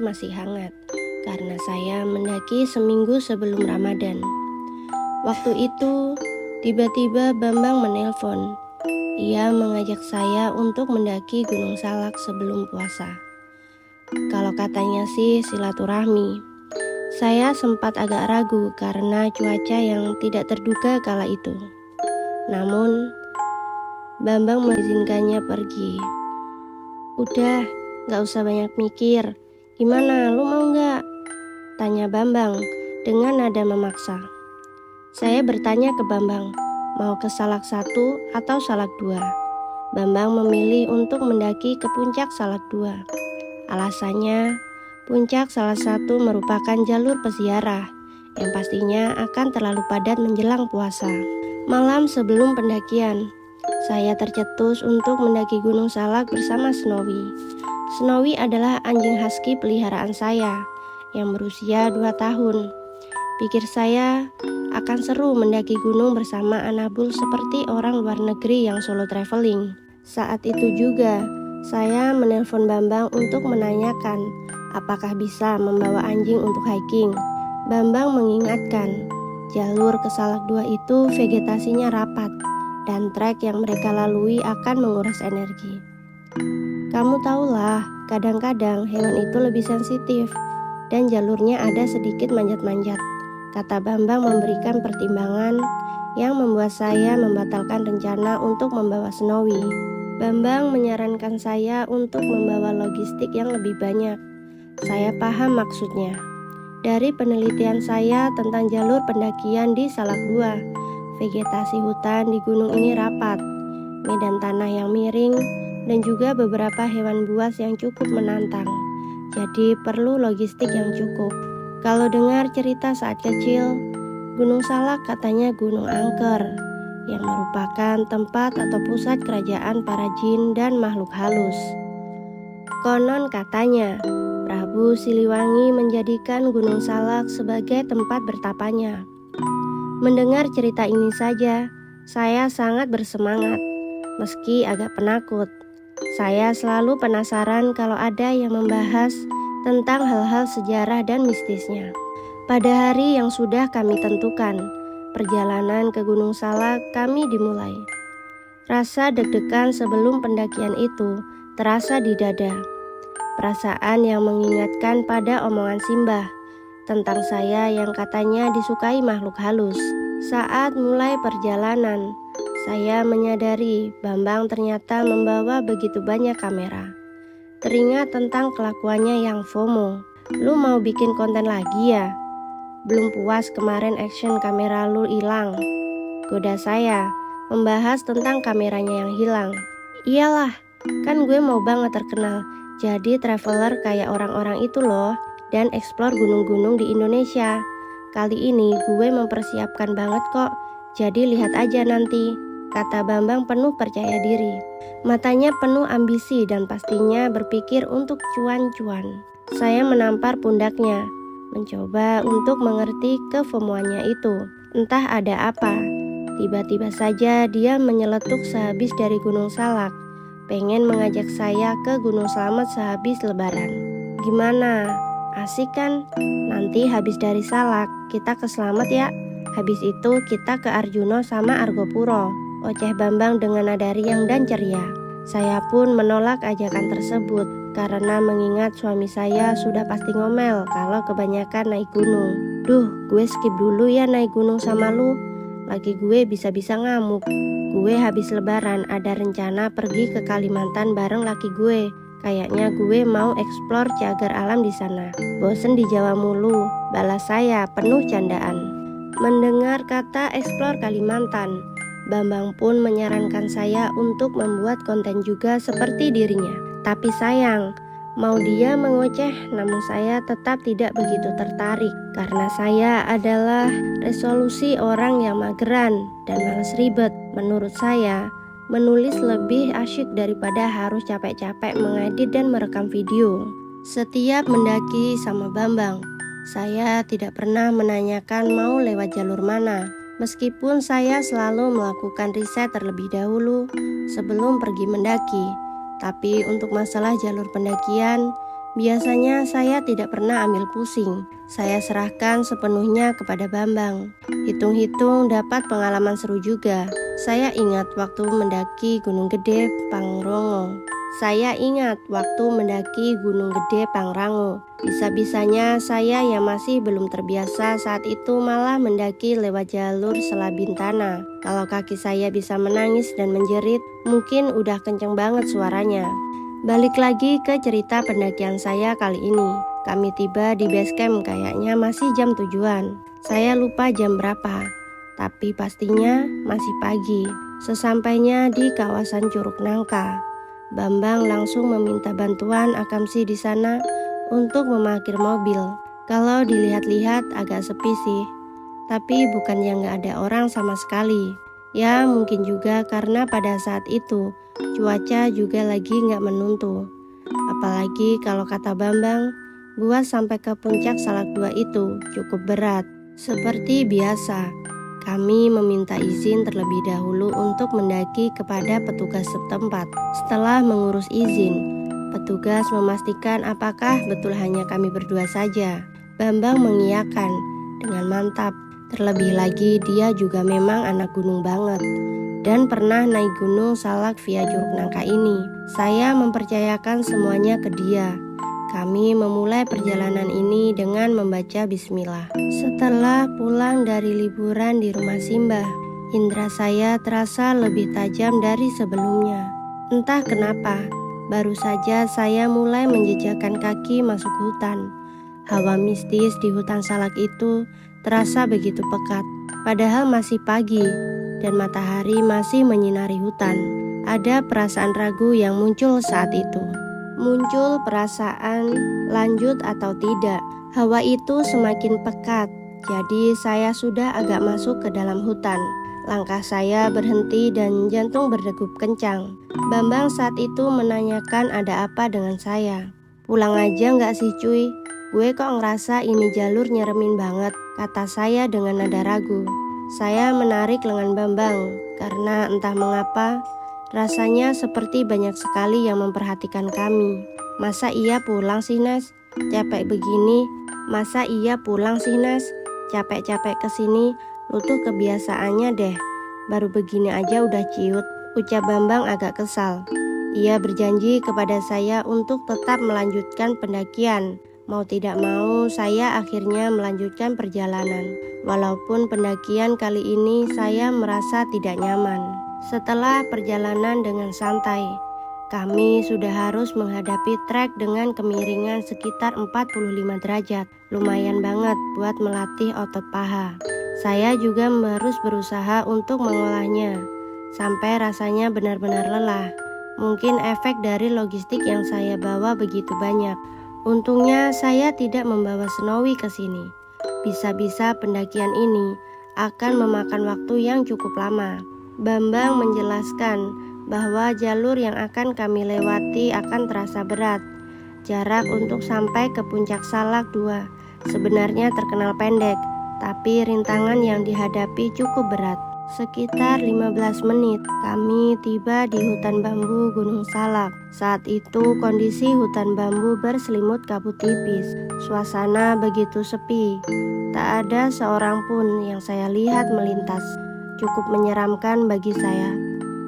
masih hangat karena saya mendaki seminggu sebelum Ramadan. Waktu itu, tiba-tiba Bambang menelpon. Ia mengajak saya untuk mendaki Gunung Salak sebelum puasa. Kalau katanya sih silaturahmi. Saya sempat agak ragu karena cuaca yang tidak terduga kala itu. Namun, Bambang mengizinkannya pergi. Udah, gak usah banyak mikir. Gimana, lu mau gak? Tanya Bambang dengan nada memaksa. Saya bertanya ke Bambang, mau ke Salak 1 atau Salak 2? Bambang memilih untuk mendaki ke puncak Salak 2. Alasannya, puncak Salak 1 merupakan jalur peziarah yang pastinya akan terlalu padat menjelang puasa. Malam sebelum pendakian, saya tercetus untuk mendaki Gunung Salak bersama Snowy. Snowy adalah anjing husky peliharaan saya yang berusia 2 tahun. Pikir saya akan seru mendaki gunung bersama Anabul seperti orang luar negeri yang solo traveling. Saat itu juga, saya menelpon Bambang untuk menanyakan apakah bisa membawa anjing untuk hiking. Bambang mengingatkan, jalur ke Salak 2 itu vegetasinya rapat dan trek yang mereka lalui akan menguras energi. Kamu tahulah, kadang-kadang hewan itu lebih sensitif dan jalurnya ada sedikit manjat-manjat, kata Bambang memberikan pertimbangan yang membuat saya membatalkan rencana untuk membawa Snowy. Bambang menyarankan saya untuk membawa logistik yang lebih banyak. Saya paham maksudnya. Dari penelitian saya tentang jalur pendakian di Salak 2, vegetasi hutan di gunung ini rapat, medan tanah yang miring, dan juga beberapa hewan buas yang cukup menantang. Jadi perlu logistik yang cukup. Kalau dengar cerita saat kecil, Gunung Salak katanya gunung angker, yang merupakan tempat atau pusat kerajaan para jin dan makhluk halus. Konon katanya, Prabu Siliwangi menjadikan Gunung Salak sebagai tempat bertapanya. Mendengar cerita ini saja, saya sangat bersemangat, meski agak penakut. Saya selalu penasaran kalau ada yang membahas tentang hal-hal sejarah dan mistisnya. Pada hari yang sudah kami tentukan, perjalanan ke Gunung Salak kami dimulai. Rasa deg-degan sebelum pendakian itu terasa di dada. Perasaan yang mengingatkan pada omongan Simbah tentang saya yang katanya disukai makhluk halus. Saat mulai perjalanan, saya menyadari Bambang ternyata membawa begitu banyak kamera. Teringat tentang kelakuannya yang FOMO. Lu mau bikin konten lagi ya? Belum puas kemarin action kamera lu hilang. Goda saya membahas tentang kameranya yang hilang. Iyalah, kan gue mau banget terkenal jadi traveler kayak orang-orang itu loh, dan explore gunung-gunung di Indonesia. Kali ini gue mempersiapkan banget kok, jadi lihat aja nanti, kata Bambang penuh percaya diri. Matanya penuh ambisi dan pastinya berpikir untuk cuan-cuan. Saya menampar pundaknya, mencoba untuk mengerti kefomoannya itu. Entah ada apa, tiba-tiba saja dia menyeletuk sehabis dari Gunung Salak, pengen mengajak saya ke Gunung Slamet sehabis lebaran. Gimana? Asik kan? Nanti habis dari Salak, kita ke Slamet ya. Habis itu kita ke Arjuno sama Argopuro, oceh Bambang dengan nada riang dan ceria. Saya pun menolak ajakan tersebut karena mengingat suami saya sudah pasti ngomel kalau kebanyakan naik gunung. Duh, gue skip dulu ya naik gunung sama lu. Lagi gue bisa-bisa ngamuk. Gue habis lebaran ada rencana pergi ke Kalimantan bareng laki gue. Kayaknya gue mau eksplor cagar alam di sana. Bosen di Jawa mulu, balas saya penuh candaan. Mendengar kata eksplor Kalimantan, Bambang pun menyarankan saya untuk membuat konten juga seperti dirinya. Tapi sayang, mau dia mengoceh, namun saya tetap tidak begitu tertarik karena saya adalah resolusi orang yang mageran dan males ribet. Menurut saya, menulis lebih asyik daripada harus capek-capek mengedit dan merekam video. Setiap mendaki sama Bambang, saya tidak pernah menanyakan mau lewat jalur mana. Meskipun saya selalu melakukan riset terlebih dahulu sebelum pergi mendaki. Tapi untuk masalah jalur pendakian, Biasanya saya tidak pernah ambil pusing. Saya serahkan sepenuhnya kepada Bambang. Hitung-hitung dapat pengalaman seru juga. Saya ingat waktu mendaki Gunung Gede Pangrango. Bisa-bisanya saya yang masih belum terbiasa saat itu malah mendaki lewat jalur Selabintana. Kalau kaki saya bisa menangis dan menjerit, mungkin udah kenceng banget suaranya. Balik lagi ke cerita pendakian saya kali ini. Kami tiba di base camp kayaknya masih jam 7-an. Saya lupa jam berapa, tapi pastinya masih pagi. Sesampainya di kawasan Curug Nangka, Bambang langsung meminta bantuan Akamsi di sana untuk memarkir mobil. Kalau dilihat-lihat agak sepi sih, tapi bukan yang gak ada orang sama sekali. Ya mungkin juga karena pada saat itu cuaca juga lagi gak menentu. Apalagi kalau kata Bambang, buat sampai ke puncak Salak 2 itu cukup berat. Seperti biasa, kami meminta izin terlebih dahulu untuk mendaki kepada petugas setempat. Setelah mengurus izin, petugas memastikan apakah betul hanya kami berdua saja. Bambang mengiyakan dengan mantap. Terlebih lagi dia juga memang anak gunung banget dan pernah naik gunung Salak via Curug Nangka ini. Saya mempercayakan semuanya ke dia. Kami memulai perjalanan ini dengan membaca bismillah. Setelah pulang dari liburan di rumah Simbah, indera saya terasa lebih tajam dari sebelumnya. Entah kenapa, baru saja saya mulai menjejakkan kaki masuk hutan. Hawa mistis di hutan Salak itu terasa begitu pekat, padahal masih pagi dan matahari masih menyinari hutan. Ada perasaan ragu yang muncul saat itu. Muncul perasaan lanjut atau tidak. Hawa itu semakin pekat, jadi saya sudah agak masuk ke dalam hutan. Langkah saya berhenti dan jantung berdegup kencang. Bambang saat itu menanyakan ada apa dengan saya. Pulang aja nggak sih cuy? Gue kok ngerasa ini jalur nyeremin banget, kata saya dengan nada ragu. Saya menarik lengan Bambang karena entah mengapa rasanya seperti banyak sekali yang memperhatikan kami. Masa iya pulang sih Nas? Capek begini. Capek-capek kesini, lu tuh kebiasaannya deh. Baru begini aja udah ciut, ucap Bambang agak kesal. Ia berjanji kepada saya untuk tetap melanjutkan pendakian. Mau tidak mau, saya akhirnya melanjutkan perjalanan. Walaupun pendakian kali ini saya merasa tidak nyaman. Setelah perjalanan dengan santai, kami sudah harus menghadapi trek dengan kemiringan sekitar 45 derajat. Lumayan banget buat melatih otot paha. Saya juga harus berusaha untuk mengolahnya, sampai rasanya benar-benar lelah. Mungkin efek dari logistik yang saya bawa begitu banyak. Untungnya saya tidak membawa Snowy ke sini. Bisa-bisa pendakian ini akan memakan waktu yang cukup lama. Bambang menjelaskan bahwa jalur yang akan kami lewati akan terasa berat. Jarak untuk sampai ke puncak Salak 2 sebenarnya terkenal pendek, tapi rintangan yang dihadapi cukup berat. Sekitar 15 menit kami tiba di hutan bambu Gunung Salak. Saat itu kondisi hutan bambu berselimut kabut tipis. Suasana begitu sepi. Tak ada seorang pun yang saya lihat melintas. Cukup menyeramkan bagi saya.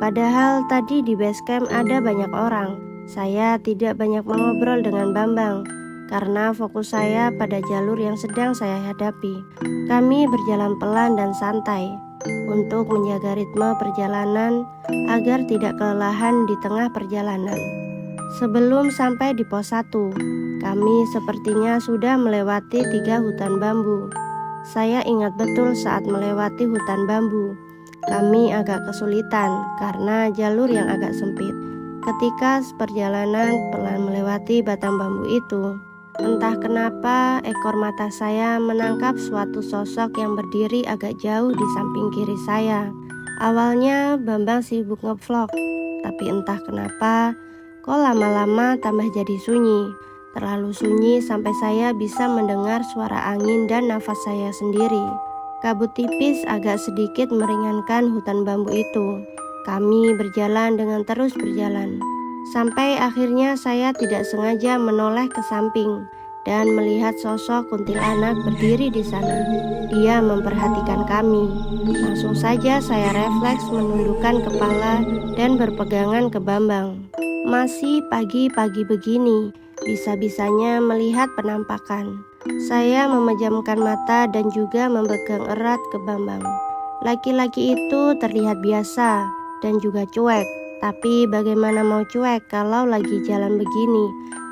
Padahal tadi di base camp ada banyak orang. Saya tidak banyak mengobrol dengan Bambang karena fokus saya pada jalur yang sedang saya hadapi. Kami berjalan pelan dan santai untuk menjaga ritme perjalanan agar tidak kelelahan di tengah perjalanan. Sebelum sampai di pos 1, kami sepertinya sudah melewati 3 hutan bambu. Saya ingat betul saat melewati hutan bambu, kami agak kesulitan karena jalur yang agak sempit. Ketika perjalanan pelan melewati batang bambu itu, entah kenapa ekor mata saya menangkap suatu sosok yang berdiri agak jauh di samping kiri saya. Awalnya Bambang sibuk ngevlog, tapi entah kenapa kok lama-lama tambah jadi sunyi. Terlalu sunyi sampai saya bisa mendengar suara angin dan nafas saya sendiri. Kabut tipis agak sedikit meringankan hutan bambu itu. Kami berjalan dengan terus berjalan. Sampai akhirnya saya tidak sengaja menoleh ke samping dan melihat sosok kuntilanak berdiri di sana. Dia memperhatikan kami. Langsung saja saya refleks menundukkan kepala dan berpegangan ke Bambang. Masih pagi-pagi begini, bisa-bisanya melihat penampakan. Saya memejamkan mata dan juga memegang erat ke Bambang. Laki-laki itu terlihat biasa dan juga cuek. Tapi bagaimana mau cuek kalau lagi jalan begini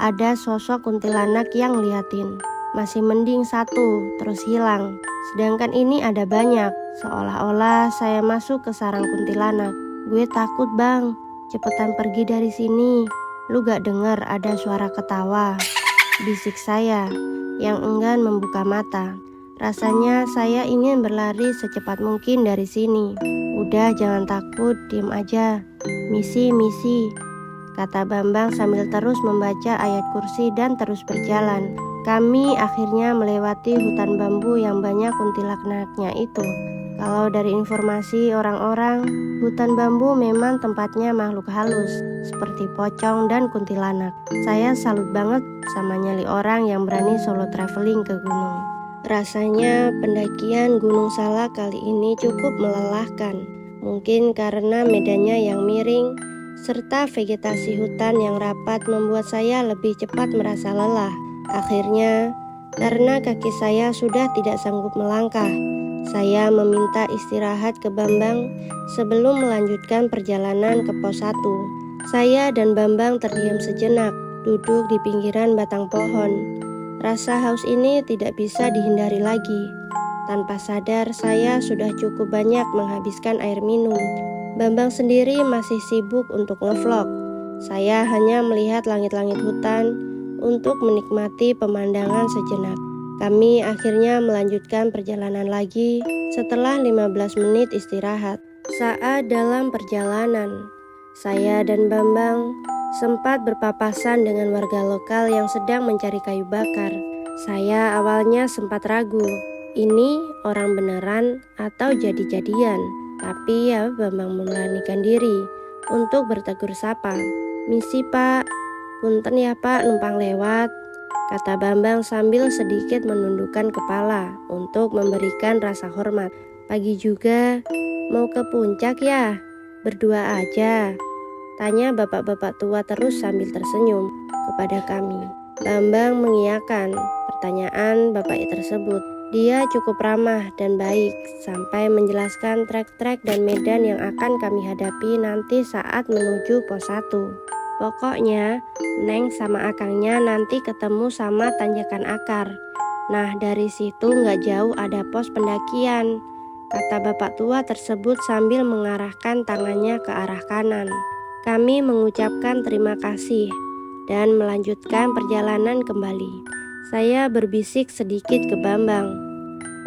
ada sosok kuntilanak yang liatin. Masih mending satu terus hilang. Sedangkan ini ada banyak. Seolah-olah saya masuk ke sarang kuntilanak. Gue takut bang, cepetan pergi dari sini. Lu gak dengar ada suara ketawa? Bisik saya yang enggan membuka mata. Rasanya saya ingin berlari secepat mungkin dari sini. Udah jangan takut, diem aja. Misi, kata Bambang sambil terus membaca ayat kursi dan terus berjalan. Kami akhirnya melewati hutan bambu yang banyak kuntilanaknya itu. Kalau dari informasi orang-orang, hutan bambu memang tempatnya makhluk halus, seperti pocong dan kuntilanak. Saya salut banget sama nyali orang yang berani solo traveling ke gunung. Rasanya pendakian Gunung Salak kali ini cukup melelahkan. Mungkin karena medannya yang miring, serta vegetasi hutan yang rapat membuat saya lebih cepat merasa lelah. Akhirnya, karena kaki saya sudah tidak sanggup melangkah, saya meminta istirahat ke Bambang sebelum melanjutkan perjalanan ke pos 1. Saya dan Bambang terdiam sejenak, duduk di pinggiran batang pohon. Rasa haus ini tidak bisa dihindari lagi. Tanpa sadar saya sudah cukup banyak menghabiskan air minum. Bambang sendiri masih sibuk untuk ngevlog. Saya hanya melihat langit-langit hutan untuk menikmati pemandangan sejenak. Kami akhirnya melanjutkan perjalanan lagi setelah 15 menit istirahat. Saat dalam perjalanan, saya dan Bambang sempat berpapasan dengan warga lokal yang sedang mencari kayu bakar. Saya awalnya sempat ragu, ini orang beneran atau jadi-jadian. Tapi ya Bambang memberanikan diri untuk bertegur sapa. Misi pak, punten ya pak numpang lewat, kata Bambang sambil sedikit menundukkan kepala untuk memberikan rasa hormat. Pagi juga, mau ke puncak ya? Berdua aja, tanya bapak-bapak tua terus sambil tersenyum kepada kami. Bambang mengiyakan pertanyaan bapak tersebut. Dia cukup ramah dan baik sampai menjelaskan trek-trek dan medan yang akan kami hadapi nanti saat menuju pos 1. Pokoknya, Neng sama akangnya nanti ketemu sama tanjakan akar. Nah dari situ gak jauh ada pos pendakian, kata bapak tua tersebut sambil mengarahkan tangannya ke arah kanan. Kami mengucapkan terima kasih dan melanjutkan perjalanan kembali. Saya berbisik sedikit ke Bambang.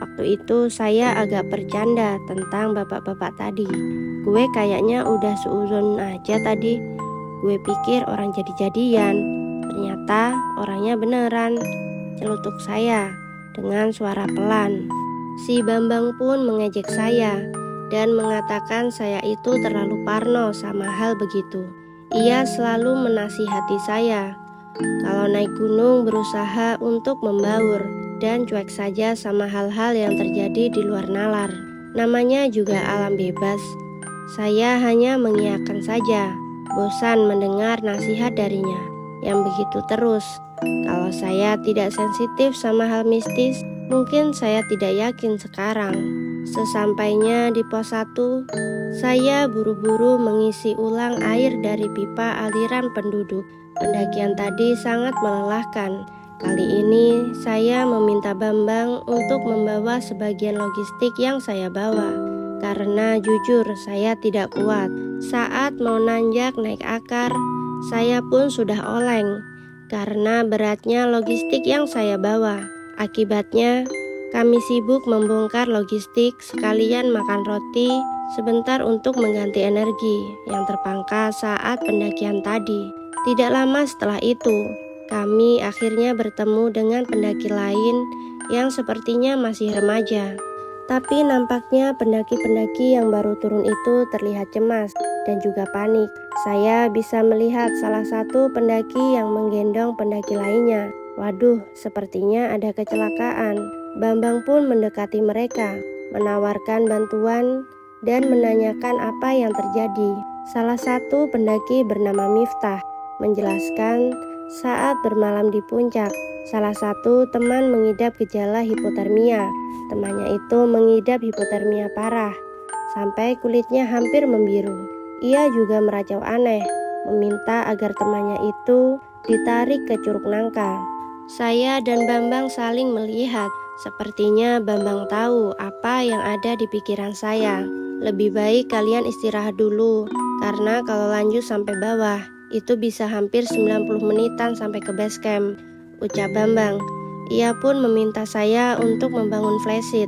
Waktu itu saya agak bercanda tentang bapak-bapak tadi. Gue kayaknya udah seuzon aja tadi. Gue pikir orang jadi-jadian, ternyata orangnya beneran, celutuk saya dengan suara pelan. Si Bambang pun mengejek saya dan mengatakan saya itu terlalu parno sama hal begitu. Ia selalu menasihati saya kalau naik gunung berusaha untuk membaur dan cuek saja sama hal-hal yang terjadi di luar nalar. Namanya juga alam bebas. Saya hanya mengiyakan saja, bosan mendengar nasihat darinya yang begitu terus. Kalau saya tidak sensitif sama hal mistis, mungkin saya tidak yakin sekarang. Sesampainya di pos 1, saya buru-buru mengisi ulang air dari pipa aliran penduduk. Pendakian tadi sangat melelahkan. Kali ini saya meminta Bambang untuk membawa sebagian logistik yang saya bawa. Karena jujur saya tidak kuat. Saat mau nanjak naik akar, saya pun sudah oleng karena beratnya logistik yang saya bawa. Akibatnya kami sibuk membongkar logistik sekalian makan roti sebentar untuk mengganti energi yang terpangkas saat pendakian tadi. Tidak lama setelah itu, kami akhirnya bertemu dengan pendaki lain yang sepertinya masih remaja. Tapi nampaknya pendaki-pendaki yang baru turun itu terlihat cemas dan juga panik. Saya bisa melihat salah satu pendaki yang menggendong pendaki lainnya. Waduh, sepertinya ada kecelakaan. Bambang pun mendekati mereka, menawarkan bantuan dan menanyakan apa yang terjadi. Salah satu pendaki bernama Miftah menjelaskan saat bermalam di puncak, salah satu teman mengidap gejala hipotermia. Temannya itu mengidap hipotermia parah, sampai kulitnya hampir membiru. Ia juga meracau aneh, meminta agar temannya itu ditarik ke Curug Nangka. Saya dan Bambang saling melihat. Sepertinya Bambang tahu apa yang ada di pikiran saya. Lebih baik kalian istirahat dulu, karena kalau lanjut sampai bawah, itu bisa hampir 90 menitan sampai ke base camp, ucap Bambang. Ia pun meminta saya untuk membangun flysheet,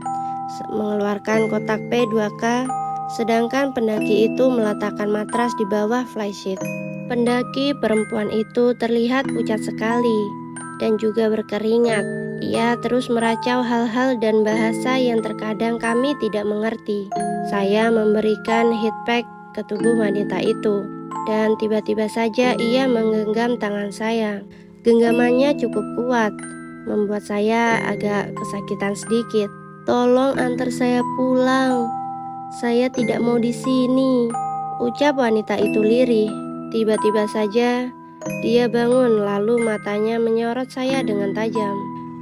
mengeluarkan kotak P2K, sedangkan pendaki itu meletakkan matras di bawah flysheet. Pendaki perempuan itu terlihat pucat sekali dan juga berkeringat. Ia terus meracau hal-hal dan bahasa yang terkadang kami tidak mengerti. Saya memberikan heatpack ke tubuh wanita itu, dan tiba-tiba saja ia menggenggam tangan saya. Genggamannya cukup kuat, membuat saya agak kesakitan sedikit. Tolong antar saya pulang. Saya tidak mau di sini, ucap wanita itu lirih. Tiba-tiba saja dia bangun, lalu matanya menyorot saya dengan tajam.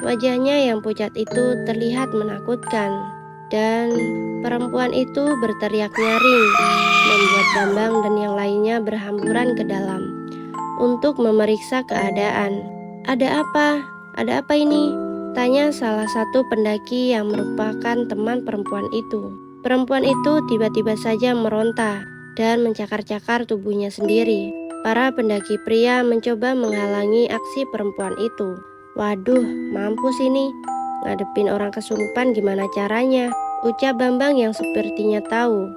Wajahnya yang pucat itu terlihat menakutkan, dan perempuan itu berteriak nyaring, membuat Bambang dan yang lainnya berhamburan ke dalam untuk memeriksa keadaan. Ada apa? Ada apa ini? Tanya salah satu pendaki yang merupakan teman perempuan itu. Perempuan itu tiba-tiba saja meronta dan mencakar-cakar tubuhnya sendiri. Para pendaki pria mencoba menghalangi aksi perempuan itu. Waduh, mampus ini. Ngadepin orang kesurupan gimana caranya? Ucap Bambang yang sepertinya tahu,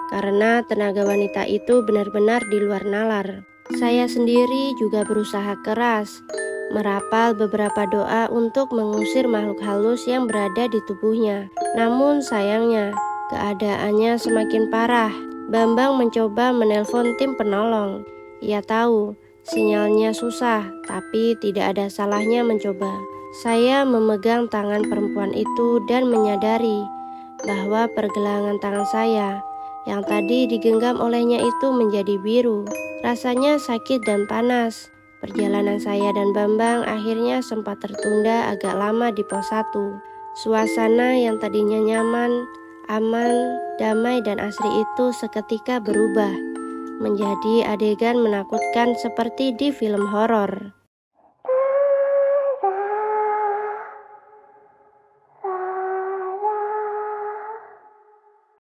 karena tenaga wanita itu benar-benar di luar nalar. Saya sendiri juga berusaha keras, merapal beberapa doa untuk mengusir makhluk halus yang berada di tubuhnya. Namun sayangnya, keadaannya semakin parah. Bambang mencoba menelpon tim penolong. Ia tahu sinyalnya susah, tapi tidak ada salahnya mencoba. Saya memegang tangan perempuan itu dan menyadari bahwa pergelangan tangan saya yang tadi digenggam olehnya itu menjadi biru. Rasanya sakit dan panas. Perjalanan saya dan Bambang akhirnya sempat tertunda agak lama di pos 1. Suasana yang tadinya nyaman, aman, damai dan asri itu seketika berubah menjadi adegan menakutkan seperti di film horor.